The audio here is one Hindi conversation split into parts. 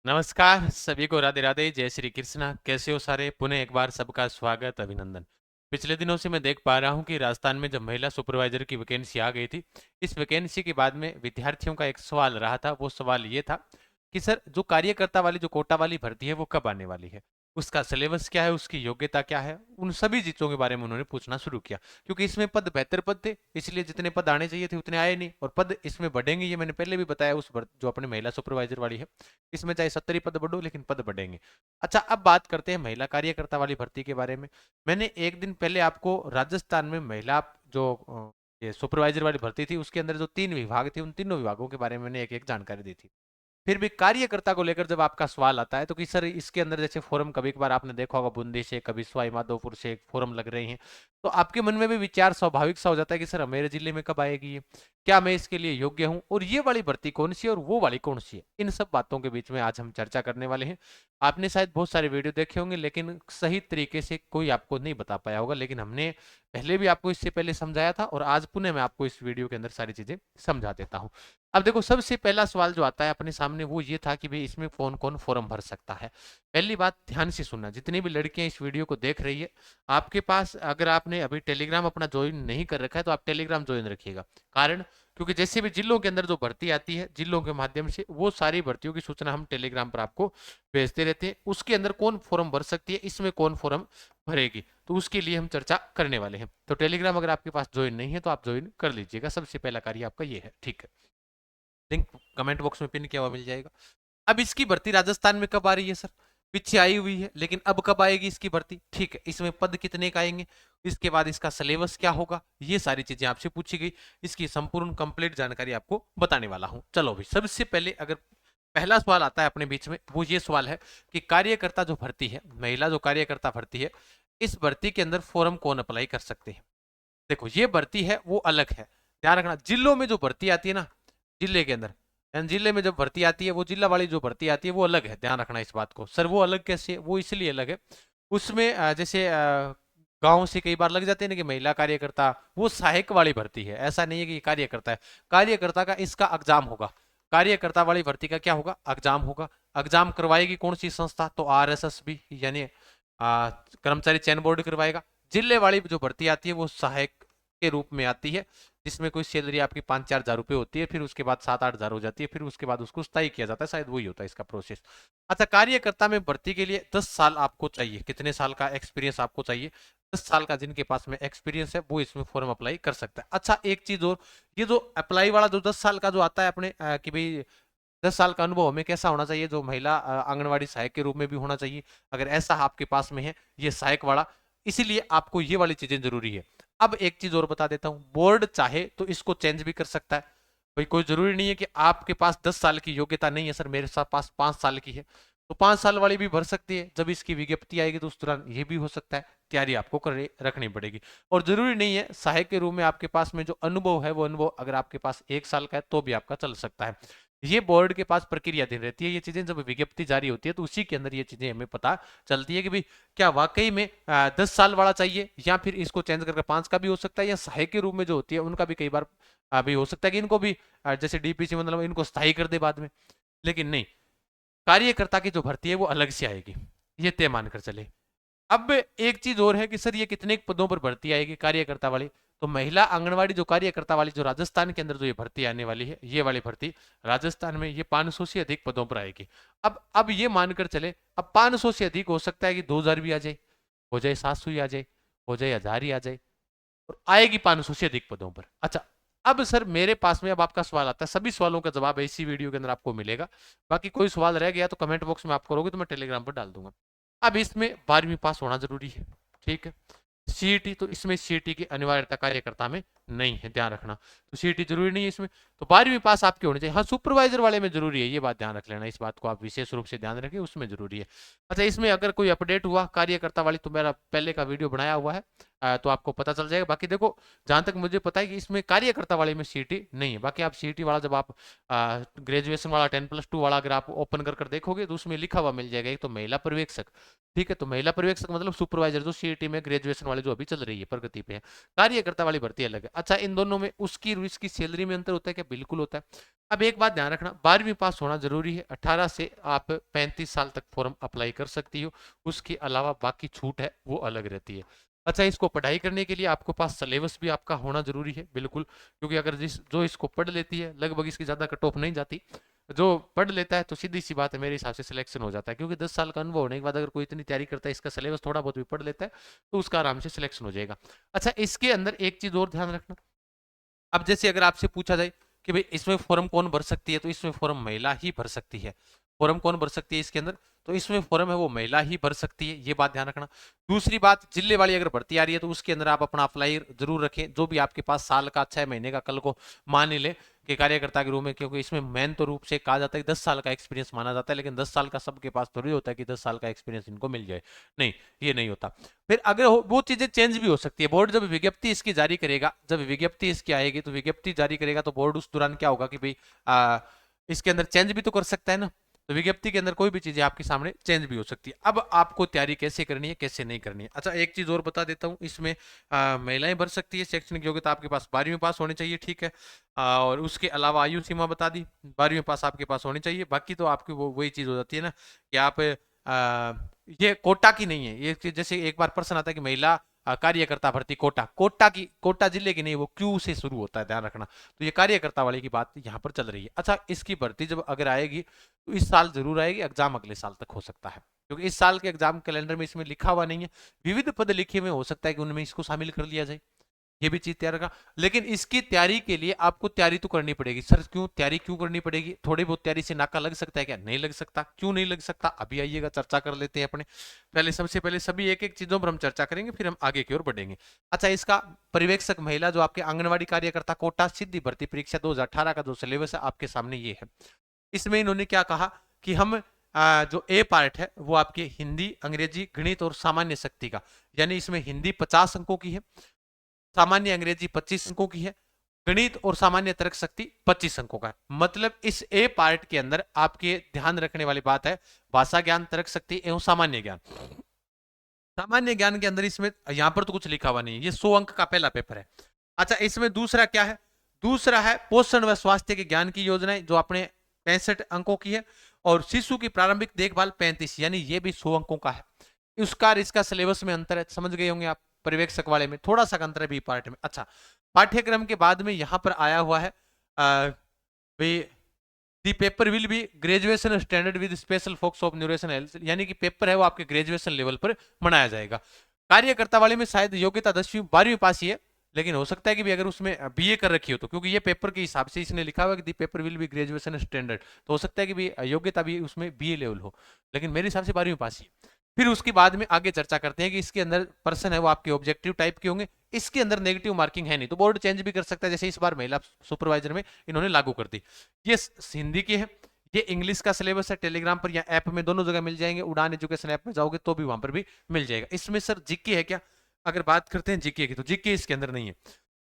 नमस्कार सभी को राधे राधे जय श्री कृष्णा। कैसे हो सारे? पुनः एक बार सबका स्वागत अभिनंदन। पिछले दिनों से मैं देख पा रहा हूं कि राजस्थान में जब महिला सुपरवाइजर की वैकेंसी आ गई थी, इस वैकेंसी के बाद में विद्यार्थियों का एक सवाल रहा था। वो सवाल ये था कि सर, जो कार्यकर्ता वाली जो कोटा वाली भर्ती है वो कब आने वाली है, उसका सिलेबस क्या है, उसकी योग्यता क्या है, उन सभी चीजों के बारे में उन्होंने पूछना शुरू किया। क्योंकि इसमें पद बेहतर पद थे, इसलिए जितने पद आने चाहिए थे उतने आए नहीं, और पद इसमें बढ़ेंगे ये मैंने पहले भी बताया। जो अपने महिला सुपरवाइजर वाली है, इसमें चाहे 70 पद बढ़ो लेकिन पद बढ़ेंगे। अच्छा, अब बात करते हैं महिला कार्यकर्ता वाली भर्ती के बारे में। मैंने एक दिन पहले आपको राजस्थान में महिला जो ये सुपरवाइजर वाली भर्ती थी, उसके अंदर जो 3 विभाग थे, उन तीनों विभागों के बारे में मैंने एक एक जानकारी दी थी। फिर भी कार्यकर्ता को लेकर जब आपका सवाल आता है तो कि सर, इसके अंदर जैसे फोरम कभी कभार आपने देखा होगा, बूंदी से, कभी सवाई माधोपुर से एक फोरम लग रही हैं, तो आपके मन में भी विचार स्वाभाविक सा हो जाता है कि सर, मेरे जिले में कब आएगी ये, क्या मैं इसके लिए योग्य हूं, और ये वाली भर्ती कौन सी है और वो वाली कौन सी है। इन सब बातों के बीच में आज हम चर्चा करने वाले हैं। आपने शायद बहुत सारे वीडियो देखे होंगे, लेकिन सही तरीके से कोई आपको नहीं बता पाया होगा, लेकिन हमने पहले भी आपको इससे पहले समझाया था, और आज पुनः मैं आपको इस वीडियो के अंदर सारी चीजें समझा देता हूं। अब देखो, सबसे पहला सवाल जो आता है अपने सामने वो ये था कि भाई, इसमें कौन कौन फॉर्म भर सकता है। पहली बात, ध्यान से सुनना, जितनी भी लड़कियां इस वीडियो को देख रही है, आपके पास अगर आपने अभी टेलीग्राम अपना ज्वाइन नहीं कर रखा है तो आप टेलीग्राम ज्वाइन रखिएगा। कारण, क्योंकि जैसे भी जिलों के अंदर जो भर्ती आती है, जिलों के माध्यम से वो सारी भर्तियों की सूचना हम टेलीग्राम पर आपको भेजते रहते हैं। उसके अंदर कौन फॉर्म भर सकती है, इसमें कौन फॉर्म भरेगी, तो उसके लिए हम चर्चा करने वाले हैं। तो टेलीग्राम अगर आपके पास ज्वाइन नहीं है तो आप ज्वाइन कर लीजिएगा। सबसे पहला कार्य आपका ये है, ठीक है। लिंक कमेंट बॉक्स में पिन किया हुआ मिल जाएगा। अब इसकी भर्ती राजस्थान में कब आ रही है सर? पीछे आई हुई है, लेकिन अब कब आएगी इसकी भर्ती? ठीक है, इसमें पद कितने का आएंगे, इसके बाद इसका सिलेबस क्या होगा, ये सारी चीजें आपसे पूछी गई। इसकी संपूर्ण कंप्लीट जानकारी आपको बताने वाला हूं। चलो भाई, सबसे पहले अगर पहला सवाल आता है अपने बीच में, वो ये सवाल है कि कार्यकर्ता जो भर्ती है, महिला जो कार्यकर्ता भर्ती है, इस भर्ती के अंदर फॉर्म कौन अप्लाई कर सकते हैं। देखो, ये भर्ती है वो अलग है। ध्यान रखना, जिलों में जो भर्ती आती है ना, जिले के अंदर, जिले में जब भर्ती आती है, वो जिला वाली जो भर्ती आती है वो अलग है। ध्यान रखना इस बात को। सर, वो अलग कैसे? वो इसलिए अलग है, उसमें जैसे गांव से कई बार लग जाते हैं ना कि महिला कार्यकर्ता, वो सहायक वाली भर्ती है। ऐसा नहीं है कि कार्यकर्ता है। कार्यकर्ता का इसका एग्जाम होगा। कार्यकर्ता वाली भर्ती का क्या होगा? एग्जाम होगा। एग्जाम करवाएगी कौन सी संस्था? तो आरएसएस भी, यानी कर्मचारी चयन बोर्ड करवाएगा। जिले वाली जो भर्ती आती है वो सहायक के रूप में आती है, जिसमें कोई सैलरी आपकी 5-4 हजार रुपए होती है, फिर उसके बाद 7-8 हजार हो जाती है, फिर उसके बाद उसको स्थायी किया जाता है। शायद वही होता है इसका प्रोसेस। अच्छा, कार्यकर्ता में भर्ती के लिए 10 साल आपको चाहिए। कितने साल का एक्सपीरियंस आपको चाहिए? 10 साल का। जिनके पास में एक्सपीरियंस है वो इसमें फॉर्म अप्लाई कर सकता है। अच्छा, एक चीज और, ये जो अप्लाई वाला जो 10 साल का जो आता है अपने कि भाई 10 साल का अनुभव हमें कैसा होना चाहिए, जो महिला आंगनवाड़ी सहायक के रूप में भी होना चाहिए। अगर ऐसा आपके पास में है ये सहायक वाला, इसीलिए आपको ये वाली चीजें जरूरी है। अब एक चीज और बता देता हूं, बोर्ड चाहे तो इसको चेंज भी कर सकता है। भाई, कोई जरूरी नहीं है कि आपके पास 10 साल की योग्यता नहीं है, सर मेरे साथ पास 5 साल की है, तो 5 साल वाली भी भर सकती है। जब इसकी विज्ञप्ति आएगी तो उस दौरान ये भी हो सकता है। तैयारी आपको कर रखनी पड़ेगी। और जरूरी नहीं है सहायक के रूप में आपके पास में जो अनुभव है, वो अनुभव अगर आपके पास 1 साल का है तो भी आपका चल सकता है। ये बोर्ड के पास प्रक्रियाधीन रहती है। ये चीजें जब विज्ञप्ति जारी होती है तो उसी के अंदर ये चीजें हमें पता चलती है कि भाई, क्या वाकई में 10 साल वाला चाहिए, या फिर इसको चेंज करके 5 का भी हो सकता है, या सहायक के रूप में जो होती है उनका भी कई बार भी हो सकता है कि इनको भी जैसे डीपीसी मतलब इनको स्थायी कर दे बाद में। लेकिन नहीं, कार्यकर्ता की जो भर्ती है वो अलग से आएगी, ये तय मानकर चले। अब एक चीज और है कि सर, ये कितने पदों पर भर्ती आएगी कार्यकर्ता वाली। तो महिला आंगनवाड़ी जो कार्यकर्ता वाली जो राजस्थान के अंदर जो ये भर्ती आने वाली है, ये वाली भर्ती राजस्थान में ये 500 से अधिक पदों पर आएगी। अब ये मानकर चले, अब 500 से अधिक हो सकता है कि 2000 भी आ जाए, हो जाए 700 ही आ जाए, हो जाए 1000 ही आ जाए, और आएगी 500 से अधिक पदों पर। अच्छा, अब सर मेरे पास में अब आपका सवाल आता है, सभी सवालों का जवाब इसी वीडियो के अंदर आपको मिलेगा। बाकी कोई सवाल रह गया तो कमेंट बॉक्स में आप करोगे तो मैं टेलीग्राम पर डाल दूंगा। अब इसमें 12वीं पास होना जरूरी है, ठीक है। सीईटी, तो इसमें सीईटी की अनिवार्यता कार्यकर्ता में नहीं है, ध्यान रखना। तो सीईटी जरूरी नहीं है इसमें, तो 12वीं पास आपके होने चाहिए। हाँ, सुपरवाइजर वाले में जरूरी है, ये बात ध्यान रख लेना। इस बात को आप विशेष रूप से ध्यान रखें, उसमें जरूरी है। अच्छा, इसमें अगर कोई अपडेट हुआ कार्यकर्ता वाली, तो मेरा पहले का वीडियो बनाया हुआ है, तो आपको पता चल जाएगा। बाकी देखो, जहां तक मुझे पता है कि इसमें कार्यकर्ता वाले में सीईटी नहीं है। बाकी आप सीईटी वाला जब आप ग्रेजुएशन वाला 10+2 वाला अगर आप ओपन कर कर देखोगे तो उसमें लिखा हुआ मिल जाएगा, एक तो महिला पर्यवेक्षक। ठीक है, तो महिला पर्यवेक्षक मतलब सुपरवाइजर, जो सीईटी में ग्रेजुएशन वाले जो अभी चल रही है, प्रगति पे है। कार्यकर्ता वाली भर्ती अलग है। अच्छा, इन दोनों में उसकी और इसकी सैलरी में अंतर होता है क्या? बिल्कुल होता है। अब एक बात ध्यान रखना, 12वीं पास होना जरूरी है। 18 से आप 35 साल तक फॉर्म अप्लाई कर सकती हो। उसके अलावा बाकी छूट है वो अलग रहती है। अच्छा, इसको पढ़ाई करने के लिए आपके पास सिलेबस भी आपका होना जरूरी है, बिल्कुल। क्योंकि अगर जो इसको पढ़ लेती है, लगभग इसकी ज्यादा कट ऑफ नहीं जाती। जो पढ़ लेता है तो सीधी सी बात है, मेरे हिसाब से सिलेक्शन हो जाता है। क्योंकि 10 साल का अनुभव होने के बाद अगर कोई इतनी तैयारी करता है, इसका सिलेबस थोड़ा बहुत भी पढ़ लेता है, तो उसका आराम से सिलेक्शन हो जाएगा। अच्छा, इसके अंदर एक चीज और ध्यान रखना। अब जैसे अगर आपसे पूछा जाए कि भाई इसमें फॉर्म कौन भर सकती है, तो इसमें फॉर्म महिला ही भर सकती है। फॉर्म कौन भर सकती है इसके अंदर? तो इसमें फॉर्म है वो महिला ही भर सकती है, ये बात ध्यान रखना। दूसरी बात, जिले वाली अगर भर्ती आ रही है तो उसके अंदर आप अपना अप्लाई जरूर रखें, जो भी आपके पास साल का 6 महीने का, कल को मान ही ले कि कार्यकर्ता के रूप में, क्योंकि इसमें मेन तो रूप से कहा जाता है कि 10 साल का एक्सपीरियंस माना जाता है। लेकिन 10 साल का सबके पास थोड़ी होता है कि 10 साल का एक्सपीरियंस इनको मिल जाए, नहीं, ये नहीं होता। फिर अगर वो चीजें चेंज भी हो सकती है। बोर्ड जब विज्ञप्ति इसकी जारी करेगा, जब विज्ञप्ति इसकी आएगी तो विज्ञप्ति जारी करेगा तो बोर्ड उस दौरान क्या होगा कि भाई इसके अंदर चेंज भी तो कर सकता है ना। तो विज्ञप्ति के अंदर कोई भी चीजें आपके सामने चेंज भी हो सकती है। अब आपको तैयारी कैसे करनी है, कैसे नहीं करनी है। अच्छा, एक चीज और बता देता हूँ, इसमें महिलाएं भर सकती है। शैक्षणिक योग्यता आपके पास 12वीं पास होनी चाहिए, ठीक है। और उसके अलावा आयु सीमा बता दी, 12वीं पास आपके पास होनी चाहिए। बाकी तो आपकी वही चीज हो जाती है ना कि आप ये कोटा की नहीं है। ये जैसे एक बार प्रश्न आता है कि महिला कार्यकर्ता भर्ती कोटा, कोटा जिले की नहीं, वो क्यू से शुरू होता है, ध्यान रखना। तो ये कार्यकर्ता वाले की बात यहाँ पर चल रही है। अच्छा, इसकी भर्ती जब अगर आएगी तो इस साल जरूर आएगी, एग्जाम अगले साल तक हो सकता है, क्योंकि इस साल के एग्जाम कैलेंडर में इसमें लिखा हुआ नहीं है। विविध पद लिखे हुए, हो सकता है कि उनमें इसको शामिल कर लिया जाए, ये भी चीज तैयार रखा। लेकिन इसकी तैयारी के लिए आपको तैयारी तो करनी पड़ेगी। सर क्यों तैयारी क्यों करनी पड़ेगी? थोड़ी बहुत तैयारी से नाका लग सकता है क्या? नहीं लग सकता। क्यों नहीं लग सकता? अभी आइएगा, चर्चा कर लेते हैं अपने। पहले सबसे पहले सभी एक एक चीजों पर हम चर्चा करेंगे, फिर हम आगे की ओर बढ़ेंगे। अच्छा, इसका पर्यवेक्षक महिला जो आपके आंगनबाड़ी कार्यकर्ता कोटा सीधी भर्ती परीक्षा 2018 का जो सिलेबस है आपके सामने ये है। इसमें इन्होंने क्या कहा कि हम जो ए पार्ट है वो आपके हिंदी, अंग्रेजी, गणित और सामान्य शक्ति का, यानी इसमें हिंदी 50 अंकों की है, सामान्य अंग्रेजी 25 अंकों की है, गणित और सामान्य तर्क शक्ति 25 अंकों का है। मतलब इस ए पार्ट के अंदर आपके ध्यान रखने वाली बात है भाषा ज्ञान, तर्क शक्ति एवं सामान्य ज्ञान। सामान्य ज्ञान के अंदर इसमें यहां पर तो कुछ लिखा हुआ नहीं है, ये 100 अंक का पहला पेपर है। अच्छा, इसमें दूसरा क्या है? दूसरा है पोषण व स्वास्थ्य के ज्ञान की योजनाएं, जो अपने 65 अंकों की है। और शिशु की प्रारंभिक देखभाल 35, यानी ये भी 100 अंकों का है। उसका इसका सिलेबस में अंतर है, समझ गए होंगे आप। पर्यवेक्षक वाले में थोड़ा सा अंतर है बी पार्ट में। अच्छा, पाठ्यक्रम के बाद में यहां पर आया हुआ है भाई, the paper will be graduation standard with special focus of nutrition health, यानी कि पेपर है वो आपके ग्रेजुएशन लेवल पर मनाया जाएगा। कार्यकर्ता वाले में शायद योग्यता 10वीं 12वीं पास ही है, लेकिन हो सकता है कि भी अगर उसमें बीए कर रखी हो तो, क्योंकि ये पेपर के हिसाब से इसने लिखा हुआ कि दी paper will be graduation standard, तो हो सकता है कि भी योग्यता भी उसमें बीए लेवल हो, लेकिन मेरे हिसाब से 12वीं पास ही। फिर उसके बाद में आगे चर्चा करते हैं कि इसके अंदर पर्सन है वो आपके ऑब्जेक्टिव टाइप के होंगे। इसके अंदर नेगेटिव मार्किंग है नहीं, तो बोर्ड चेंज भी कर सकता है, जैसे इस बार महिला सुपरवाइजर में इन्होंने लागू कर दी। ये हिंदी की है, ये इंग्लिश का सिलेबस है। टेलीग्राम पर या ऐप में दोनों जगह मिल जाएंगे। उड़ान एजुकेशन ऐप में जाओगे तो भी वहां पर भी मिल जाएगा। इसमें सर जीके है क्या? अगर बात करते हैं जीके की, तो जीके इसके अंदर नहीं है।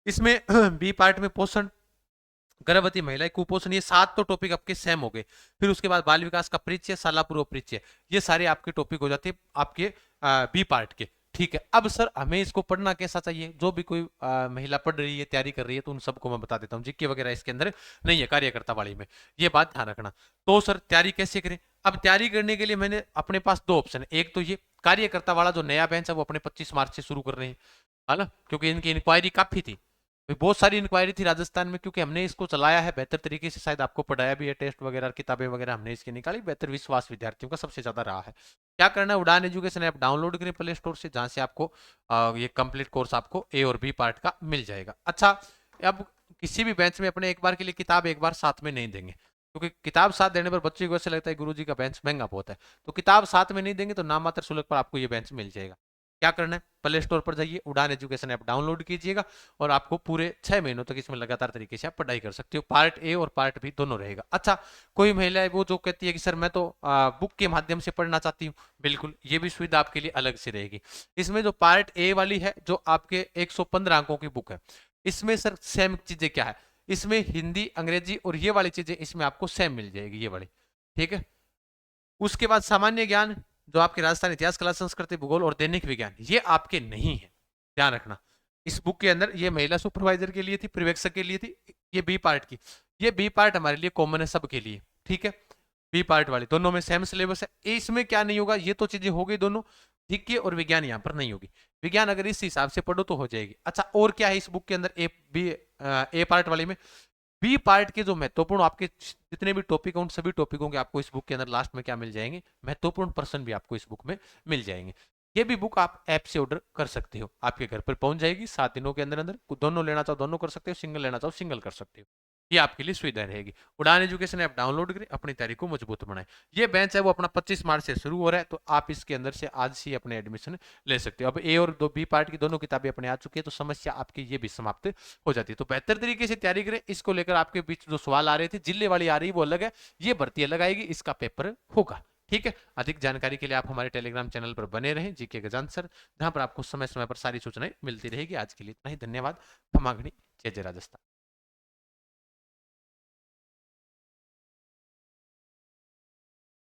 इसमें बी पार्ट में पोषण, गर्भवती महिला, कुपोषण, ये 7 तो टॉपिक आपके सेम हो गए। फिर उसके बाद बाल विकास का परिचय, शाला पूर्व परिचय, ये सारे आपके टॉपिक हो जाते हैं आपके बी पार्ट के। ठीक है, अब सर हमें इसको पढ़ना कैसा चाहिए? जो भी कोई महिला पढ़ रही है, तैयारी कर रही है, तो उन सबको मैं बता देता हूँ। जीके वगैरह इसके अंदर नहीं है कार्यकर्ता वाली में, ये बात ध्यान रखना। तो सर तैयारी कैसे करें? अब तैयारी करने के लिए मैंने अपने पास 2 ऑप्शन है। एक तो ये कार्यकर्ता वाला जो नया बेंच है वो अपने 25 मार्च से शुरू कर रहे हैं, है ना, क्योंकि इनकी इंक्वायरी काफी थी, बहुत सारी इंक्वायरी थी राजस्थान में। क्योंकि हमने इसको चलाया है बेहतर तरीके से, शायद आपको पढ़ाया भी है, टेस्ट वगैरह किताबें वगैरह हमने इसकी निकाली, बेहतर विश्वास विद्यार्थियों का सबसे ज्यादा रहा है। क्या करना है, उड़ान एजुकेशन ऐप डाउनलोड करें प्ले स्टोर से, जहां से आपको ये कंप्लीट कोर्स आपको ए और बी पार्ट का मिल जाएगा। अच्छा, अब किसी भी बेंच में अपने एक बार के लिए किताब एक बार साथ में नहीं देंगे, क्योंकि किताब साथ देने पर बच्चे को ऐसा लगता है गुरुजी का बेंच महंगा बहुत है। तो किताब साथ में नहीं देंगे, तो नाम मात्र शुल्क पर आपको ये बेंच मिल जाएगा। क्या करना है, प्ले स्टोर पर जाइए, उड़ान एजुकेशन ऐप डाउनलोड कीजिएगा और आपको पूरे 6 महीनों तक इसमें लगातार तरीके से आप पढ़ाई कर सकते हो। पार्ट ए और पार्ट बी दोनों रहेगा। अच्छा, कोई महिला है वो जो कहती है कि सर मैं तो बुक के माध्यम से पढ़ना चाहती हूँ, बिल्कुल ये भी सुविधा आपके लिए अलग से रहेगी। इसमें जो पार्ट ए वाली है, जो आपके 115 अंकों की बुक है, इसमें सर सेम चीजें क्या है, इसमें हिंदी, अंग्रेजी और ये वाली चीजें इसमें आपको सेम मिल जाएगी, ये वाली, ठीक है। उसके बाद सामान्य ज्ञान, जो आपके राजस्थान इतिहास, कला, संस्कृति, भूगोल और दैनिक विज्ञान, ये आपके नहीं है, ध्यान रखना। इस बुक के अंदर ये महिला सुपरवाइजर के लिए थी, पर्यवेक्षक के लिए थी, ये बी पार्ट की, ये बी पार्ट हमारे लिए कॉमन है सबके लिए, ठीक है। बी पार्ट वाली दोनों में सेम सिलेबस है। इसमें क्या नहीं होगा, ये तो चीजें हो गई दोनों, ठीक है, और विज्ञान यहाँ पर नहीं होगी। विज्ञान अगर इस हिसाब से पढ़ो तो हो जाएगी। अच्छा, और क्या है इस बुक के अंदर ए बी ए पार्ट वाली में, बी पार्ट के जो महत्वपूर्ण आपके जितने भी टॉपिक हैं, उन सभी टॉपिकों के आपको इस बुक के अंदर लास्ट में क्या मिल जाएंगे, महत्वपूर्ण प्रश्न भी आपको इस बुक में मिल जाएंगे। ये भी बुक आप ऐप से ऑर्डर कर सकते हो, आपके घर पर पहुंच जाएगी 7 दिनों के अंदर अंदर। दोनों लेना चाहो दोनों कर सकते हो, सिंगल लेना चाहो सिंगल कर सकते हो, ये आपके लिए सुविधा रहेगी। उड़ान एजुकेशन ऐप डाउनलोड करें, अपनी तैयारी को मजबूत बनाएं। ये बैच है वो अपना 25 मार्च से शुरू हो रहा है, तो आप इसके अंदर से आज से अपने एडमिशन ले सकते हो। अब ए और दो बी पार्ट की दोनों किताबें अपने आ चुकी है, तो समस्या आपकी ये भी समाप्त हो जाती है। तो बेहतर तरीके से तैयारी करें। इसको लेकर आपके बीच जो सवाल आ रहे थे, जिले वाली आ रही है वो अलग है, ये भर्ती अलग आएगी, इसका पेपर होगा, ठीक है। अधिक जानकारी के लिए आप हमारे टेलीग्राम चैनल पर बने रहें, जीके गजान सर, जहां पर आपको समय समय पर सारी सूचनाएं मिलती रहेगी। आज के लिए इतना ही, धन्यवाद। खमागणी, जय जय राजस्थान।